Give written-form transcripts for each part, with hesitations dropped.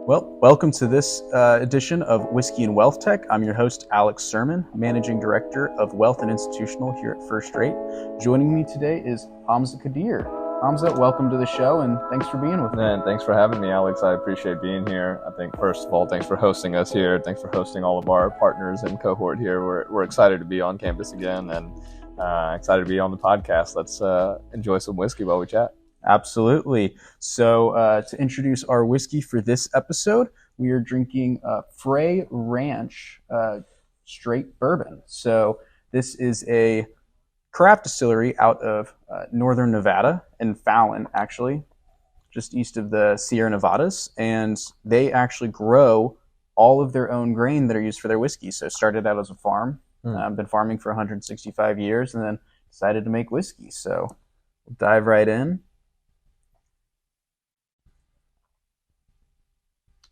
Well, welcome to this edition of Whiskey and WealthTech. I'm your host, Alex Sermon, Managing Director of Wealth and Institutional here at First Rate. Joining me today is Hamza Qadir. Hamza, welcome to the show, and thanks for being with me. Man, thanks for having me, Alex. I appreciate being here. I think, first of all, thanks for hosting us here. Thanks for hosting all of our partners and cohort here. We're excited to be on campus again and excited to be on the podcast. Let's enjoy some whiskey while we chat. Absolutely. So to introduce our whiskey for this episode, we are drinking Frey Ranch straight bourbon. So this is a craft distillery out of northern Nevada, in Fallon, actually, just east of the Sierra Nevadas. And they actually grow all of their own grain that are used for their whiskey. So started out as a farm, been farming for 165 years, and then decided to make whiskey. So we'll dive right in.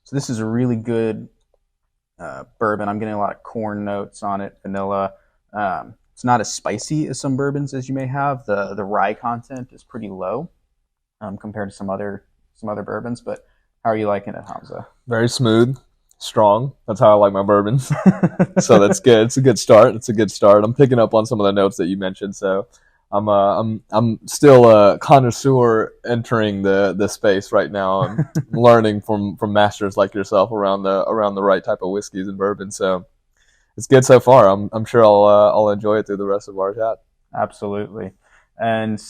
So this is a really good bourbon. I'm getting a lot of corn notes on it, vanilla. It's not as spicy as some bourbons as you may have. The rye content is pretty low compared to some other bourbons. But how are you liking it, Hamza? Very smooth, strong. That's how I like my bourbons. So that's good. It's a good start. I'm picking up on some of the notes that you mentioned. So I'm still a connoisseur entering the space right now. I'm learning from masters like yourself around the right type of whiskeys and bourbons. So it's good so far. I'm sure I'll enjoy it through the rest of our chat. Absolutely. And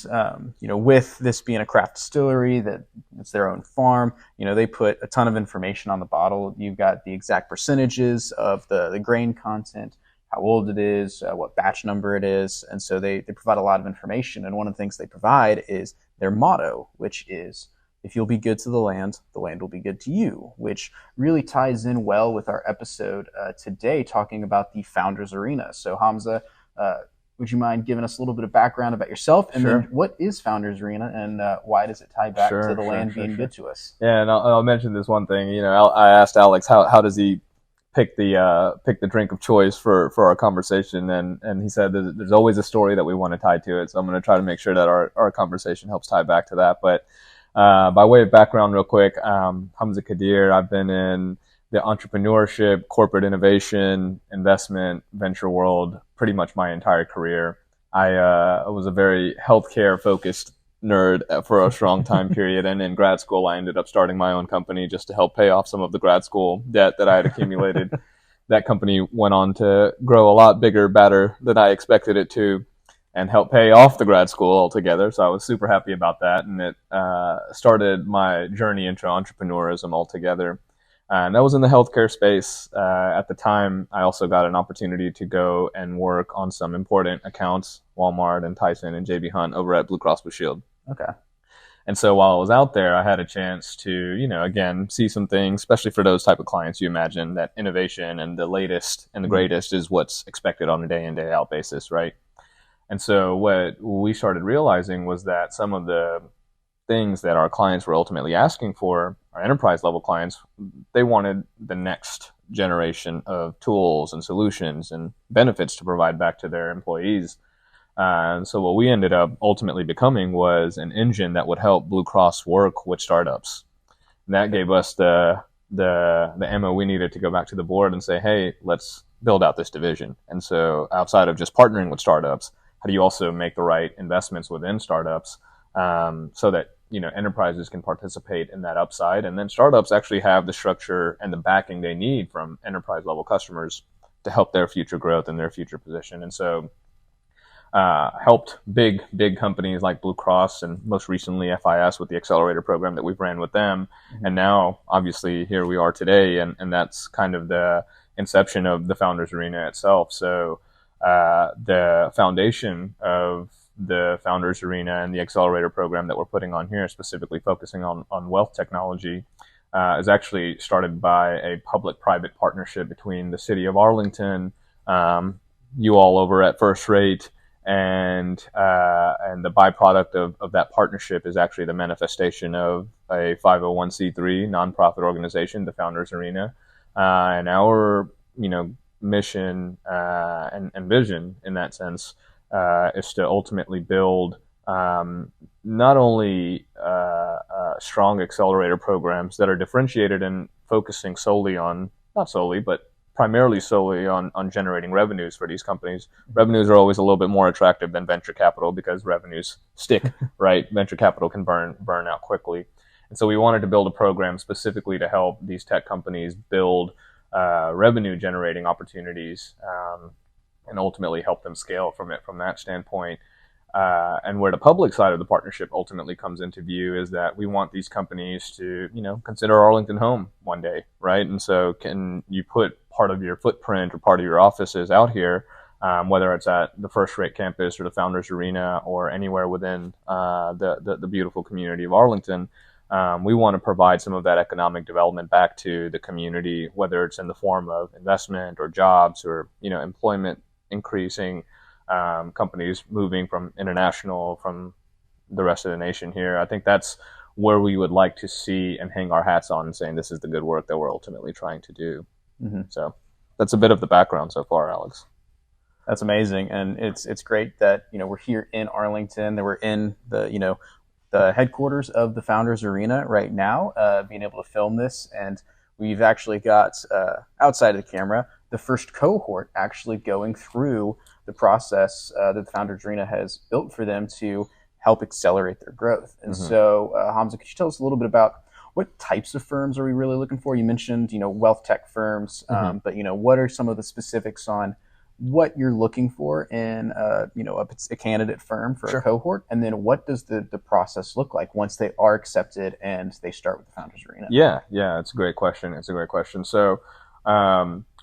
with this being a craft distillery, that it's their own farm, they put a ton of information on the bottle. You've got the exact percentages of the grain content, how old it is, what batch number it is. And so they provide a lot of information. And one of the things they provide is their motto, which is, if you'll be good to the land will be good to you, which really ties in well with our episode today, talking about the Founders Arena. So Hamza, would you mind giving us a little bit of background about yourself? And Sure. Then what is Founders Arena, and why does it tie back to the land being good to us? Yeah, and I'll mention this one thing. I asked Alex how does he pick the drink of choice for our conversation, and he said that there's always a story that we want to tie to it. So I'm going to try to make sure that our conversation helps tie back to that. But by way of background, real quick, Hamza Qadir. I've been in the entrepreneurship, corporate innovation, investment, venture world pretty much my entire career. I was a very healthcare focused nerd for a strong time period, and in grad school I ended up starting my own company just to help pay off some of the grad school debt that I had accumulated. That company went on to grow a lot bigger, better than I expected it to, and help pay off the grad school altogether. So I was super happy about that, and it started my journey into entrepreneurism altogether. And that was in the healthcare space. At the time, I also got an opportunity to go and work on some important accounts, Walmart and Tyson and JB Hunt over at Blue Cross Blue Shield. Okay. And so while I was out there, I had a chance to, again, see some things, especially for those type of clients. You imagine that innovation and the latest and the greatest is what's expected on a day in, day out basis, right? And so what we started realizing was that some of the things that our clients were ultimately asking for, our enterprise level clients, they wanted the next generation of tools and solutions and benefits to provide back to their employees. And so what we ended up ultimately becoming was an engine that would help Blue Cross work with startups. And that gave us the ammo we needed to go back to the board and say, hey, let's build out this division. And so outside of just partnering with startups, how do you also make the right investments within startups so that enterprises can participate in that upside, and then startups actually have the structure and the backing they need from enterprise level customers to help their future growth and their future position. And so helped big companies like Blue Cross, and most recently FIS with the accelerator program that we've ran with them. Mm-hmm. And now obviously here we are today, and that's kind of the inception of the Founders Arena itself. So the foundation of the Founders Arena and the accelerator program that we're putting on here, specifically focusing on wealth technology, is actually started by a public-private partnership between the city of Arlington, you all over at First Rate, and the byproduct of that partnership is actually the manifestation of a 501c3 nonprofit organization, the Founders Arena, and our mission and vision in that sense is to ultimately build not only strong accelerator programs that are differentiated and focusing solely on, not solely, but primarily solely on generating revenues for these companies. Revenues are always a little bit more attractive than venture capital because revenues stick, right? Venture capital can burn out quickly. And so we wanted to build a program specifically to help these tech companies build revenue generating opportunities and ultimately help them scale from that standpoint. And where the public side of the partnership ultimately comes into view is that we want these companies to, consider Arlington home one day, right? And so can you put part of your footprint or part of your offices out here, whether it's at the First Rate campus or the Founders Arena or anywhere within the beautiful community of Arlington. We want to provide some of that economic development back to the community, whether it's in the form of investment or jobs or, employment increasing, companies moving from international, from the rest of the nation here. I think that's where we would like to see and hang our hats on and saying this is the good work that we're ultimately trying to do. Mm-hmm. So that's a bit of the background so far, Alex. That's amazing. And it's great that, we're here in Arlington, that we're in the headquarters of the Founders Arena right now, being able to film this. And we've actually got, outside of the camera, the first cohort actually going through the process that the Founders Arena has built for them to help accelerate their growth. And so, Hamza, could you tell us a little bit about what types of firms are we really looking for? You mentioned, WealthTech firms, but, what are some of the specifics on what you're looking for in, a candidate firm for a cohort? And then what does the process look like once they are accepted and they start with the Founders Arena? Yeah, it's a great question. So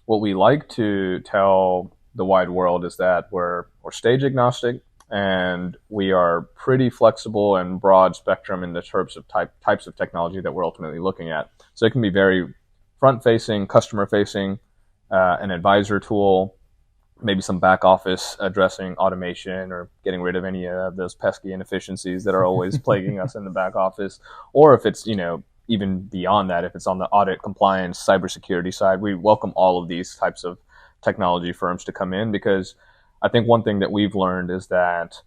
what we like to tell the wide world is that we're stage agnostic, and we are pretty flexible and broad spectrum in the terms of types of technology that we're ultimately looking at. So it can be very front-facing, customer-facing, an advisor tool, maybe some back office addressing automation or getting rid of any of those pesky inefficiencies that are always plaguing us in the back office. Or if it's, even beyond that, if it's on the audit, compliance, cybersecurity side, we welcome all of these types of technology firms to come in, because I think one thing that we've learned is that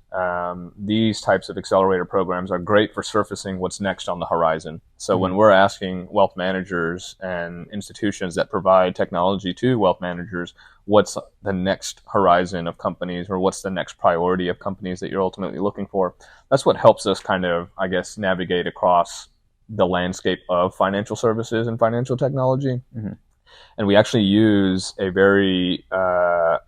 these types of accelerator programs are great for surfacing what's next on the horizon. So when we're asking wealth managers and institutions that provide technology to wealth managers, what's the next horizon of companies, or what's the next priority of companies that you're ultimately looking for, that's what helps us kind of, I guess, navigate across the landscape of financial services and financial technology. And we actually use a very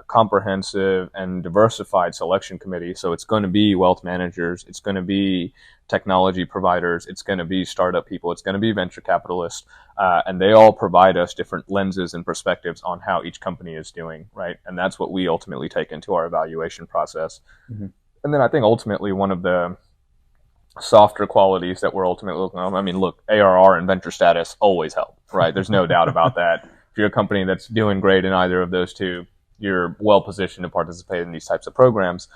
comprehensive and diversified selection committee. So it's going to be wealth managers, it's going to be technology providers, it's going to be startup people, it's going to be venture capitalists, and they all provide us different lenses and perspectives on how each company is doing, right? And that's what we ultimately take into our evaluation process. And then I think ultimately one of the softer qualities that we're ultimately looking at, look, ARR and venture status always help, right? There's no doubt about that. If you're a company that's doing great in either of those two, you're well positioned to participate in these types of programs.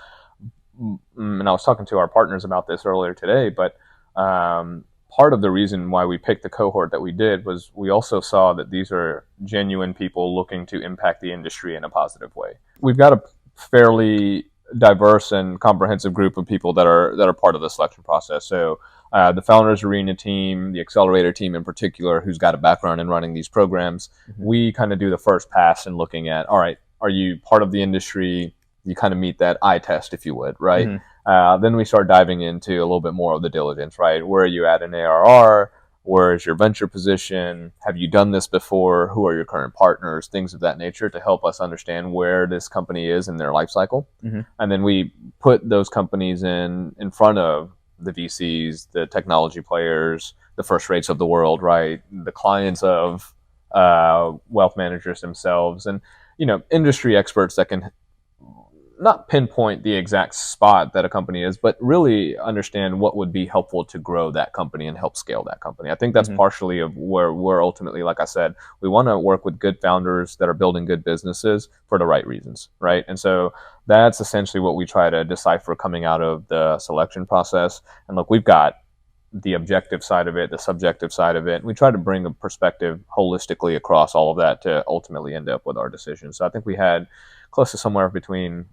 And I was talking to our partners about this earlier today, but part of the reason why we picked the cohort that we did was we also saw that these are genuine people looking to impact the industry in a positive way. We've got a fairly diverse and comprehensive group of people that are part of the selection process. So the Founders Arena team, the Accelerator team in particular, who's got a background in running these programs, we kind of do the first pass in looking at, all right, are you part of the industry? You kind of meet that eye test, if you would, right? Then we start diving into a little bit more of the diligence, right? Where are you at in ARR? Where is your venture position? Have you done this before? Who are your current partners? Things of that nature to help us understand where this company is in their life cycle. And then we put those companies in front of the VCs, the technology players, the First Rates of the world, right? The clients of wealth managers themselves, and industry experts that can not pinpoint the exact spot that a company is, but really understand what would be helpful to grow that company and help scale that company. I think that's partially of where we're ultimately, like I said, we want to work with good founders that are building good businesses for the right reasons, right? And so that's essentially what we try to decipher coming out of the selection process. And look, we've got the objective side of it, the subjective side of it. We try to bring a perspective holistically across all of that to ultimately end up with our decision. So I think we had close to somewhere between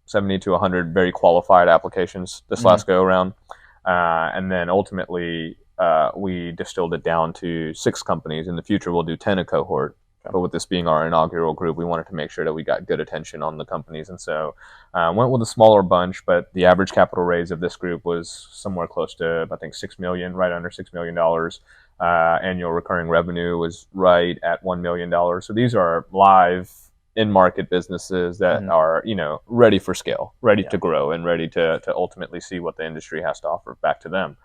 70 to 100 very qualified applications this last go around. And then ultimately, we distilled it down to 6 companies. In the future, we'll do 10 a cohort. But with this being our inaugural group, we wanted to make sure that we got good attention on the companies. And so went with a smaller bunch, but the average capital raise of this group was somewhere close to, I think, $6 million, right under $6 million. Annual recurring revenue was right at $1 million. So these are live in-market businesses that are, ready for scale, ready to grow, and ready to ultimately see what the industry has to offer back to them.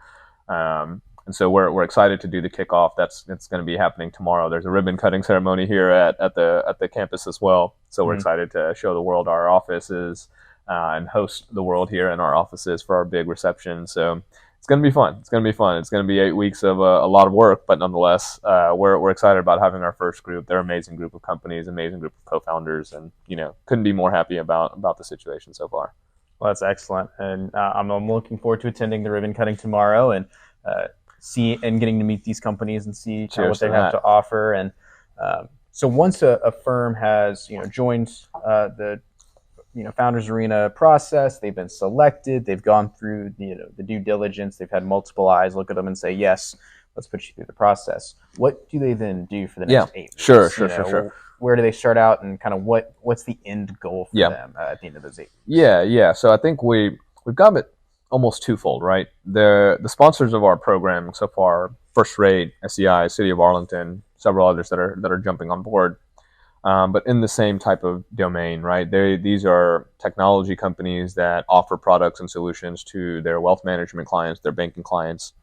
And so we're excited to do the kickoff. It's going to be happening tomorrow. There's a ribbon cutting ceremony here at the campus as well. So we're excited to show the world our offices and host the world here in our offices for our big reception. So it's going to be fun. It's going to be 8 weeks of a lot of work, but nonetheless, we're excited about having our first group. They're an amazing group of companies, amazing group of co-founders, and couldn't be more happy about the situation so far. Well, that's excellent, and I'm looking forward to attending the ribbon cutting tomorrow and see and getting to meet these companies and see what they have to offer. And so once a firm has joined the Founders Arena process, they've been selected, they've gone through the due diligence, they've had multiple eyes look at them and say, yes, let's put you through the process. What do they then do for the next 8 weeks? Sure. Where do they start out, and kind of what's the end goal for them at the end of those 8 weeks? Yeah. So I think we've got it almost twofold, right? The sponsors of our program so far, First Rate, SEI, City of Arlington, several others that are jumping on board. But in the same type of domain, right? These are technology companies that offer products and solutions to their wealth management clients, their banking clients.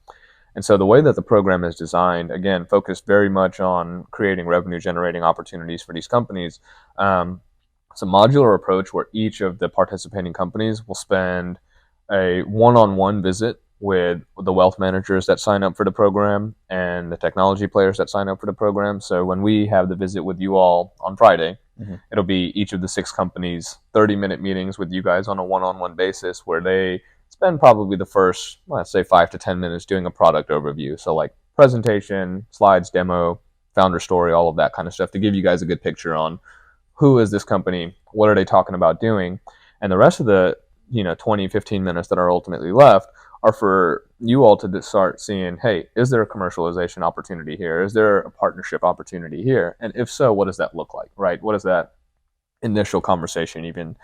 And so the way that the program is designed, again, focused very much on creating revenue-generating opportunities for these companies. It's a modular approach where each of the participating companies will spend a one-on-one visit with the wealth managers that sign up for the program and the technology players that sign up for the program. So when we have the visit with you all on Friday, it'll be each of the 6 companies, 30-minute meetings with you guys on a one-on-one basis where they spend probably the first, let's say, 5 to 10 minutes doing a product overview. So like presentation, slides, demo, founder story, all of that kind of stuff to give you guys a good picture on who is this company, what are they talking about doing. And the rest of the 20, 15 minutes that are ultimately left are for you all to start seeing, hey, is there a commercialization opportunity here? Is there a partnership opportunity here? And if so, what does that look like, right? What does that initial conversation even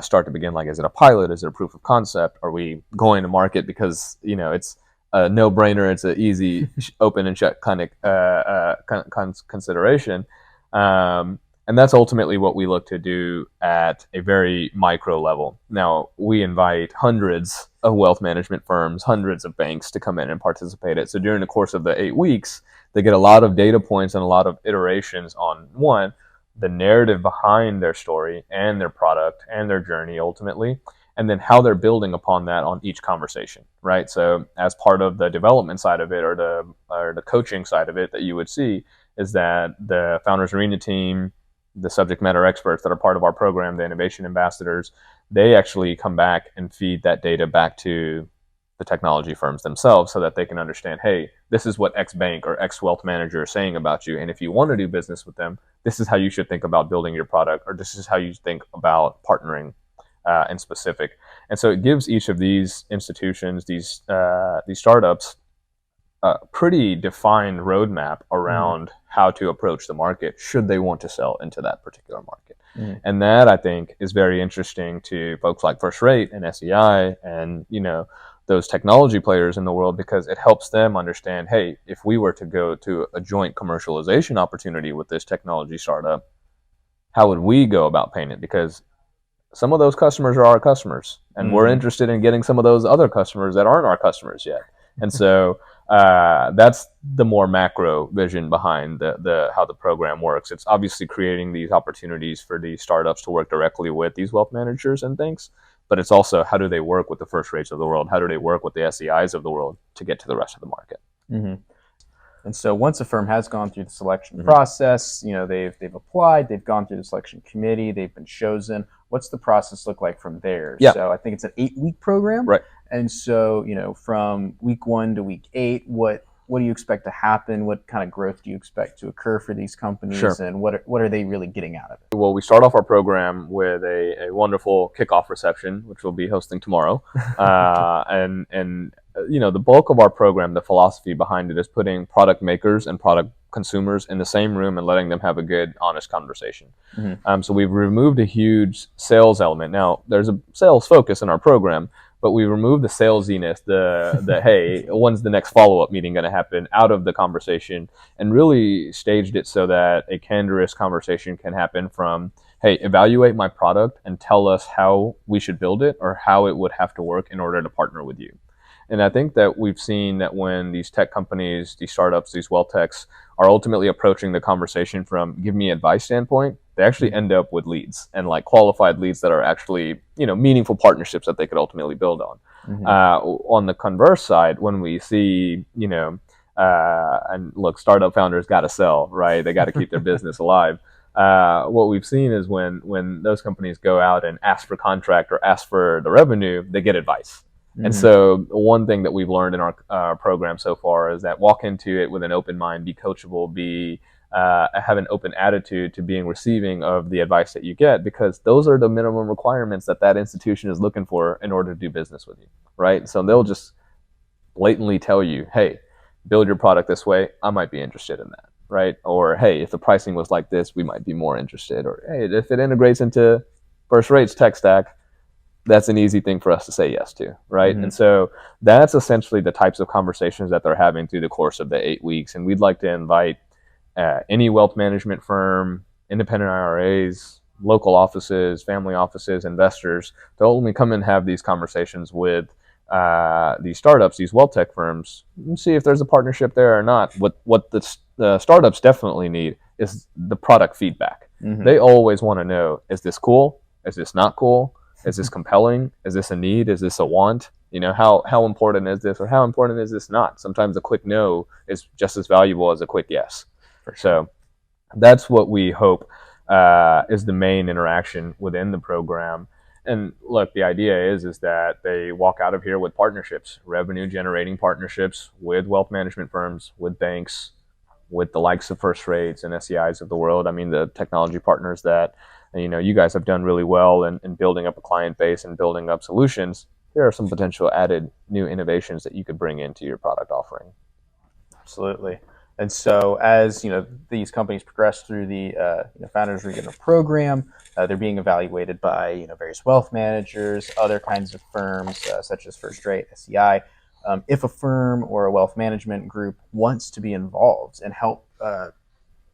start to begin like? Is it a pilot? Is it a proof of concept? Are we going to market because, it's a no-brainer, it's an easy open and shut kind of consideration? And that's ultimately what we look to do at a very micro level. Now, we invite hundreds of wealth management firms, hundreds of banks to come in and participate in it. So during the course of the 8 weeks, they get a lot of data points and a lot of iterations on, one, the narrative behind their story and their product and their journey ultimately, and then how they're building upon that on each conversation, right? So as part of the development side of it or the coaching side of it that you would see is that the Founders Arena team, the subject matter experts that are part of our program, the innovation ambassadors, they actually come back and feed that data back to the technology firms themselves so that they can understand, hey, this is what X bank or X wealth manager is saying about you. And if you want to do business with them, this is how you should think about building your product, or this is how you think about partnering in specific. And so it gives each of these institutions, these startups, a pretty defined roadmap around how to approach the market should they want to sell into that particular market. And that, I think, is very interesting to folks like First Rate and SEI and, those technology players in the world, because it helps them understand, hey, if we were to go to a joint commercialization opportunity with this technology startup, how would we go about paying it? Because some of those customers are our customers, and we're interested in getting some of those other customers that aren't our customers yet. And so that's the more macro vision behind the how the program works. It's obviously creating these opportunities for these startups to work directly with these wealth managers and things, but it's also how do they work with the First Rates of the world? How do they work with the SEIs of the world to get to the rest of the market? And so once a firm has gone through the selection process, they've applied, they've gone through the selection committee, they've been chosen. What's the process look like from there? So I think it's an 8-week program. Right. And so, from week 1 to week 8, what what do you expect to happen? What kind of growth do you expect to occur for these companies? Sure. And what are they really getting out of it? Well, we start off our program with a wonderful kickoff reception, which we'll be hosting tomorrow. The bulk of our program, the philosophy behind it is putting product makers and product consumers in the same room and letting them have a good, honest conversation. Mm-hmm. So we've removed a huge sales element. Now, there's a sales focus in our program, but we removed the salesiness, the hey, when's the next follow-up meeting going to happen, out of the conversation, and really staged it so that a candorous conversation can happen from, hey, evaluate my product and tell us how we should build it or how it would have to work in order to partner with you. And I think that we've seen that when these tech companies, these startups, these WealthTechs are ultimately approaching the conversation from give me advice standpoint, they actually end up with leads and like qualified leads that are actually, meaningful partnerships that they could ultimately build on. Mm-hmm. On the converse side, when we see, and look, startup founders got to sell, right? They got to keep their business alive. What we've seen is when those companies go out and ask for contract or ask for the revenue, they get advice. Mm-hmm. And so one thing that we've learned in our program so far is that walk into it with an open mind, be coachable, have an open attitude to being receiving of the advice that you get, because those are the minimum requirements that institution is looking for in order to do business with you, right? So they'll just blatantly tell you, hey, build your product this way, I might be interested in that, right? Or, hey, if the pricing was like this, we might be more interested. Or, hey, if it integrates into First Rate's tech stack, that's an easy thing for us to say yes to, right? Mm-hmm. And so that's essentially the types of conversations that they're having through the course of the 8 weeks. And we'd like to invite any wealth management firm, independent IRAs, local offices, family offices, investors to only come and have these conversations with these startups, these wealth tech firms, and see if there's a partnership there or not. What the startups definitely need is the product feedback. Mm-hmm. They always want to know, is this cool? Is this not cool? Is this compelling? Is this a need? Is this a want? How important is this, or how important is this not? Sometimes a quick no is just as valuable as a quick yes. Sure. So that's what we hope is the main interaction within the program. And look, the idea is that they walk out of here with partnerships, revenue generating partnerships with wealth management firms, with banks, with the likes of First Rates and SEIs of the world. I mean, the technology partners that you guys have done really well in building up a client base and building up solutions. Here are some potential added new innovations that you could bring into your product offering. Absolutely. And so as these companies progress through the Founders Regional program, they're being evaluated by various wealth managers, other kinds of firms such as First Rate, SEI. If a firm or a wealth management group wants to be involved and help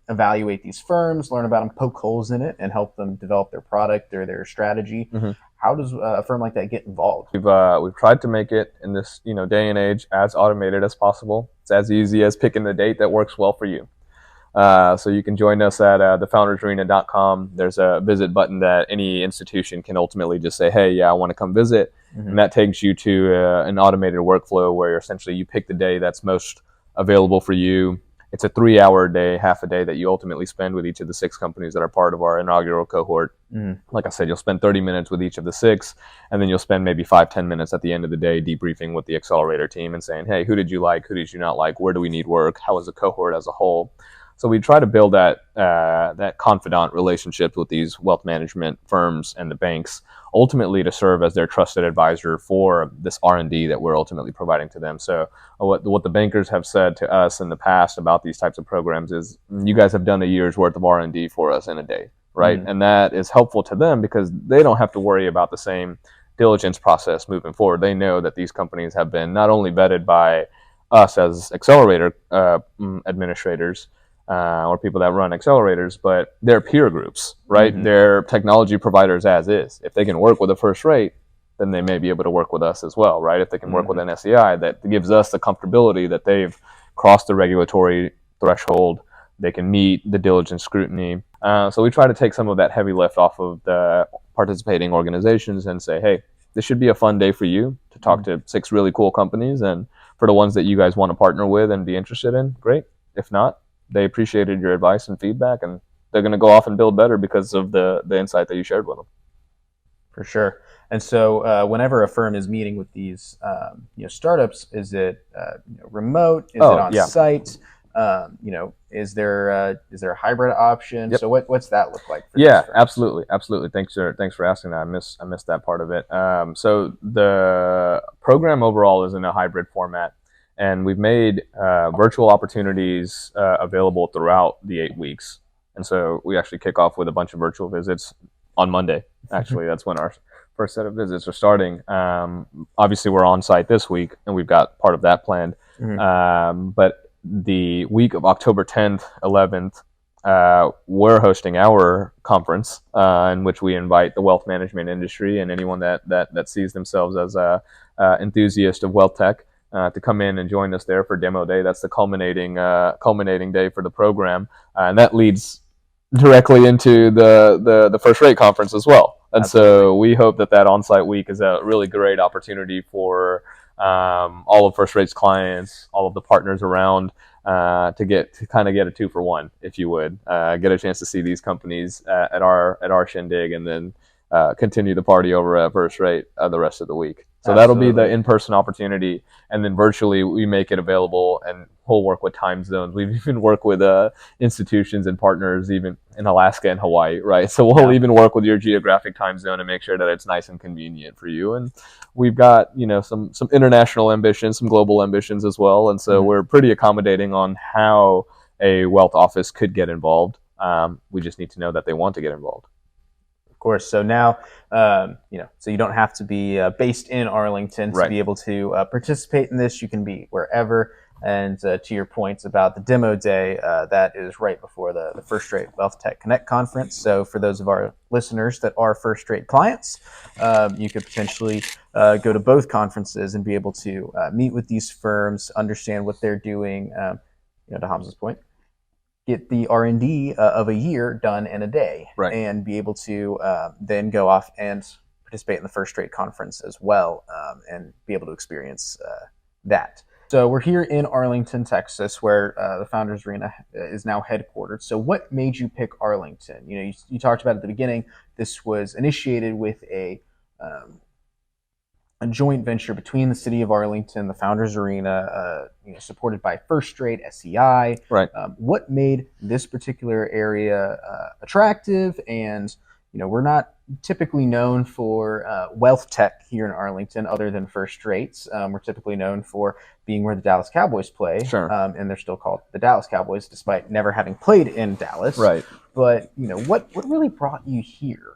evaluate these firms, learn about them, poke holes in it, and help them develop their product or their strategy, mm-hmm. How does a firm like that get involved? We've tried to make it in this day and age as automated as possible. It's as easy as picking the date that works well for you. So you can join us at thefoundersarena.com. There's a visit button that any institution can ultimately just say, hey, yeah, I want to come visit. Mm-hmm. And that takes you to an automated workflow where essentially you pick the day that's most available for you. It's a 3-hour day, half a day that you ultimately spend with each of the 6 companies that are part of our inaugural cohort. Mm. Like I said, you'll spend 30 minutes with each of the 6, and then you'll spend maybe 5-10 minutes at the end of the day debriefing with the accelerator team and saying, hey, who did you like? Who did you not like? Where do we need work? How was the cohort as a whole? So we try to build that confidant relationship with these wealth management firms and the banks, ultimately to serve as their trusted advisor for this R&D that we're ultimately providing to them. So what the bankers have said to us in the past about these types of programs is, you guys have done a year's worth of R&D for us in a day, right? Mm-hmm. And that is helpful to them because they don't have to worry about the same diligence process moving forward. They know that these companies have been not only vetted by us as accelerator administrators, or people that run accelerators, but their peer groups, right? Mm-hmm. They're technology providers as is. If they can work with a First Rate, then they may be able to work with us as well, right? If they can work with an SEI, that gives us the comfortability that they've crossed the regulatory threshold, they can meet the diligence scrutiny. So we try to take some of that heavy lift off of the participating organizations and say, hey, this should be a fun day for you to talk to 6 really cool companies, and for the ones that you guys want to partner with and be interested in, great. If not, they appreciated your advice and feedback, and they're going to go off and build better because of the insight that you shared with them. For sure. And so, whenever a firm is meeting with these, startups, is it remote? Is it Oh on yeah, site? Is there a hybrid option? yep. So, what's that look like for these Yeah, firms? absolutely. Thanks for asking that. I missed that part of it. So the program overall is in a hybrid format, and we've made virtual opportunities available throughout the 8 weeks. And so we actually kick off with a bunch of virtual visits on Monday. Actually, that's when our first set of visits are starting. Obviously, we're on site this week, and we've got part of that planned. Mhm. But the week of October 10th, 11th, we're hosting our conference in which we invite the wealth management industry and anyone that sees themselves as a enthusiast of wealth tech to come in and join us there for demo day. That's the culminating day for the program, and that leads directly into the first rate conference as well. And Absolutely. so we hope that on-site week is a really great opportunity for all of First Rate's clients, all of the partners around, to kind of get a 2-for-1, if you would, get a chance to see these companies at our shindig, and then continue the party over at First Rate the rest of the week. So that'll be the Absolutely. in-person opportunity, and then virtually we make it available, and we'll work with time zones. We've even worked with institutions and partners even in Alaska and Hawaii, right? So we'll Yeah. even work with your geographic time zone and make sure that it's nice and convenient for you. And we've got some international ambitions, some global ambitions as well, and so Mhm. we're pretty accommodating on how a wealth office could get involved. We just need to know that they want to get involved. Of course. So now, so you don't have to be based in Arlington to Right. be able to participate in this. You can be wherever. And to your points about the demo day, that is right before the First Rate WealthTech Connect conference. So for those of our listeners that are First Rate clients, you could potentially go to both conferences and be able to meet with these firms, understand what they're doing. To Hamza's point, get the R&D of a year done in a day, Right. and be able to then go off and participate in the First Rate conference as well, and be able to experience that. So we're here in Arlington, Texas, where the Founders Arena is now headquartered. So what made you pick Arlington? You talked about at the beginning, this was initiated with a joint venture between the city of Arlington, the Founders Arena, supported by First Rate, SEI. Right. What made this particular area attractive? And we're not typically known for wealth tech here in Arlington, other than First Rates. We're typically known for being where the Dallas Cowboys play, Sure. And they're still called the Dallas Cowboys, despite never having played in Dallas. Right. But what really brought you here?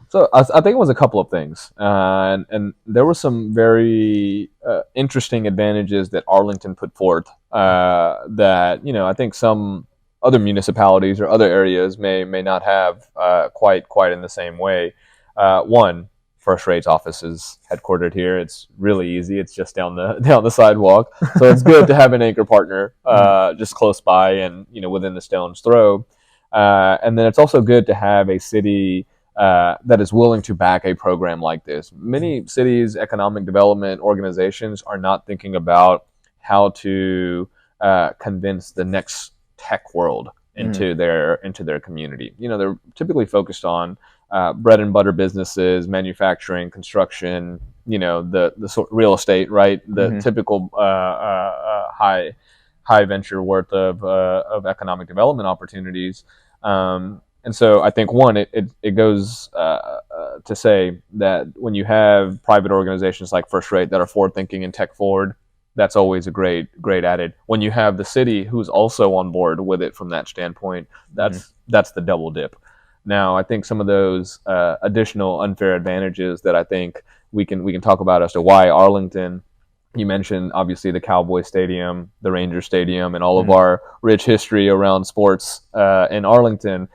So I think it was a couple of things, and there were some very interesting advantages that Arlington put forth that I think some other municipalities or other areas may not have quite in the same way. One, First Rate's office is headquartered here. It's really easy. It's just down the sidewalk, so it's good to have an anchor partner just close by and within the stone's throw. And then it's also good to have a city that is willing to back a program like this. Many cities, economic development organizations are not thinking about how to convince the next tech world into their community. They're typically focused on bread and butter businesses, manufacturing, construction. The sort real estate, right? The typical high venture worth of economic development opportunities. And so I think one, it goes to say that when you have private organizations like First Rate that are forward thinking and tech forward, that's always a great added. When you have the city who's also on board with it from that standpoint, that's the double dip. Now I think some of those additional unfair advantages that I think we can talk about as to why Arlington. You mentioned obviously the Cowboy Stadium, the Ranger Stadium, and all of our rich history around sports in Arlington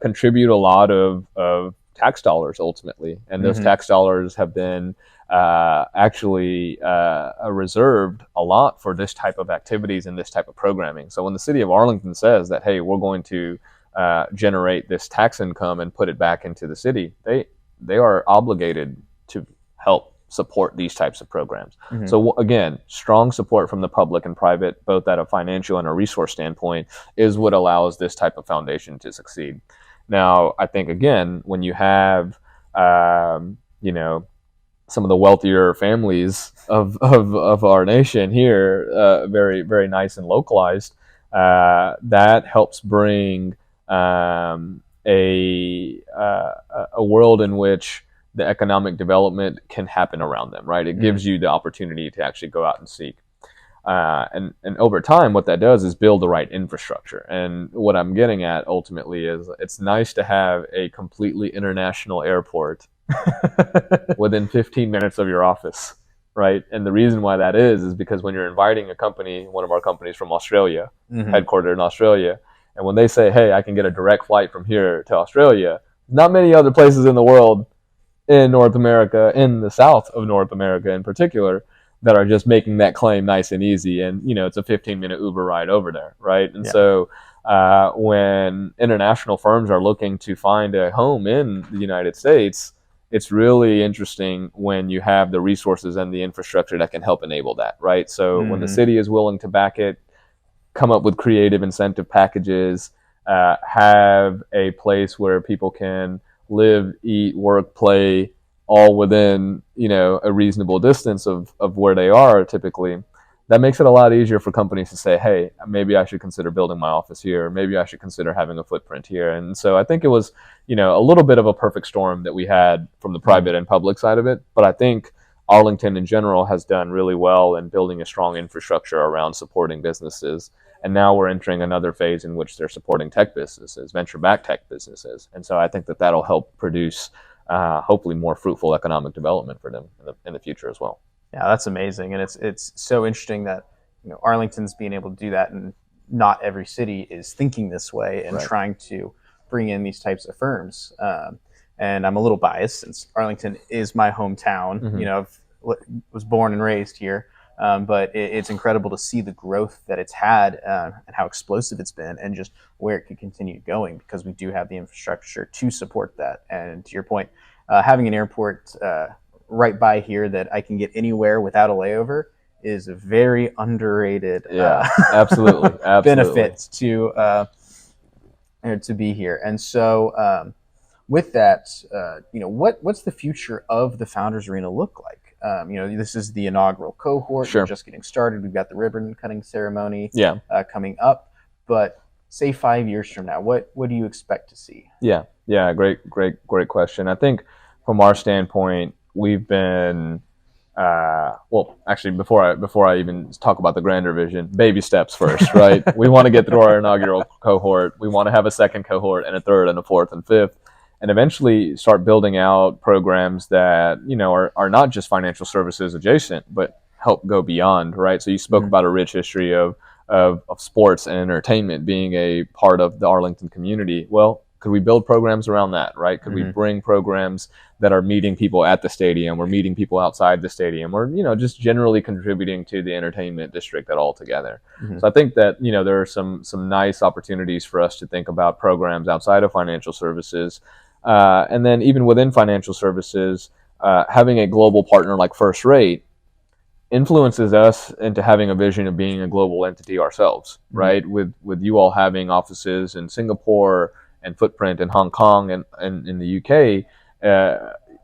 contribute a lot of tax dollars ultimately, and those tax dollars have been actually reserved a lot for this type of activities and this type of programming. So when the city of Arlington says that, hey, we're going to generate this tax income and put it back into the city, they are obligated to help support these types of programs. So again, strong support from the public and private, both at a financial and a resource standpoint, is what allows this type of foundation to succeed. Now, I think again, when you have you know, some of the wealthier families of our nation here, very, very nice and localized. That helps bring a world in which the economic development can happen around them, right? It gives you the opportunity to actually go out and seek. And over time, what that does is build the right infrastructure. And what I'm getting at ultimately is it's nice to have a completely international airport within 15 minutes of your office, right? And the reason why that is because when you're inviting a company, one of our companies from Australia, headquartered in Australia, and when they say, hey, I can get a direct flight from here to Australia, not many other places in the world, in North America, in the south of North America in particular, that are just making that claim nice and easy. And, it's a 15-minute Uber ride over there, right? And so when international firms are looking to find a home in the United States, it's really interesting when you have the resources and the infrastructure that can help enable that, right? So when the city is willing to back it, come up with creative incentive packages, have a place where people can live, eat, work, play, all within, a reasonable distance of where they are typically, that makes it a lot easier for companies to say, hey, maybe I should consider building my office here. Maybe I should consider having a footprint here. And so I think it was, a little bit of a perfect storm that we had from the private and public side of it. But I think Arlington in general has done really well in building a strong infrastructure around supporting businesses. And now we're entering another phase in which they're supporting tech businesses, venture-backed tech businesses. And so I think that that'll help produce hopefully more fruitful economic development for them in the future as well. Yeah, that's amazing, and it's so interesting that Arlington's being able to do that, and not every city is thinking this way and trying to bring in these types of firms. And I'm a little biased since Arlington is my hometown. I was born and raised here, but it's incredible to see the growth that it's had and how explosive it's been, and just where it could continue going, because we do have the infrastructure to support that. And to your point, having an airport right by here that I can get anywhere without a layover is a very underrated absolutely benefit to be here. And so with that, what's the future of the Founders Arena look like? This is the inaugural cohort. Sure. We're just getting started. We've got the ribbon cutting ceremony coming up. But say 5 years from now, what do you expect to see? Yeah, great question. I think from our standpoint, we've been actually before I even talk about the grander vision, baby steps first, right? We want to get through our inaugural cohort. We want to have a second cohort and a third and a fourth and fifth, and eventually start building out programs that are not just financial services adjacent, but help go beyond, right? So you spoke about a rich history of sports and entertainment being a part of the Arlington community. Well, could we build programs around that, right? Could we bring programs that are meeting people at the stadium, or meeting people outside the stadium, or just generally contributing to the entertainment district altogether? So I think that there are some nice opportunities for us to think about programs outside of financial services, and then even within financial services, having a global partner like First Rate influences us into having a vision of being a global entity ourselves, right? With you all having offices in Singapore and footprint in Hong Kong and in the UK,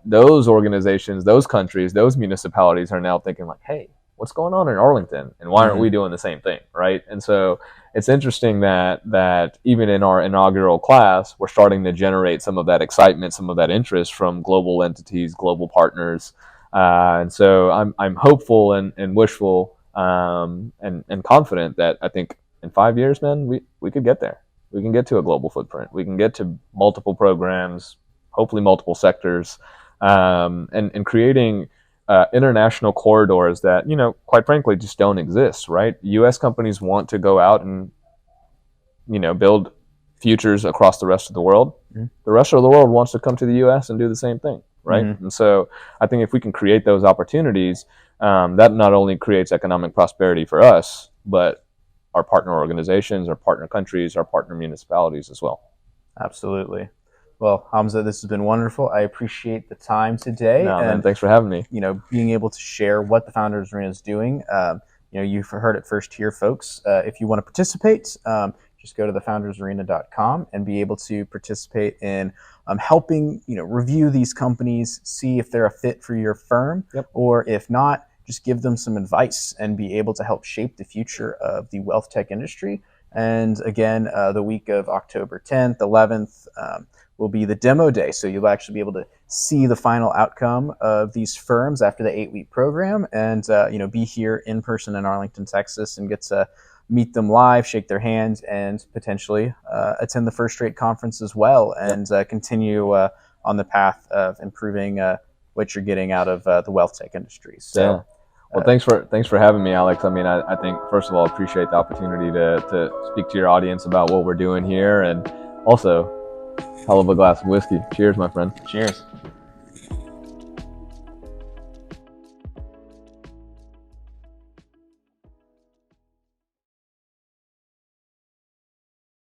those organizations, those countries, those municipalities are now thinking like, hey, what's going on in Arlington, and why aren't we doing the same thing, right? And so it's interesting that even in our inaugural class, we're starting to generate some of that excitement, some of that interest from global entities, global partners. And so I'm hopeful and wishful and confident that I think in 5 years, man, we could get there. We can get to a global footprint. We can get to multiple programs, hopefully multiple sectors, and creating international corridors that, quite frankly, just don't exist, right? U.S. companies want to go out and, build futures across the rest of the world. The rest of the world wants to come to the U.S. and do the same thing, right? And so I think if we can create those opportunities, that not only creates economic prosperity for us, but our partner organizations, our partner countries, our partner municipalities as well. Absolutely. Well, Hamza, this has been wonderful. I appreciate the time today. Man, thanks for having me. Being able to share what the Founders Arena is doing. You've heard it first here, folks. If you want to participate, just just go to thefoundersarena.com and be able to participate in helping review these companies, see if they're a fit for your firm, or if not, just give them some advice and be able to help shape the future of the wealth tech industry. And again, the week of October 10th, 11th will be the demo day. So you'll actually be able to see the final outcome of these firms after the 8-week program, and be here in person in Arlington, Texas, and get to meet them live, shake their hands, and potentially attend the First Rate conference as well, and continue on the path of improving what you're getting out of the wealth tech industry. So, well, thanks for having me, Alex. I mean, I think first of all, appreciate the opportunity to speak to your audience about what we're doing here, and also hell of a glass of whiskey. Cheers, my friend. Cheers.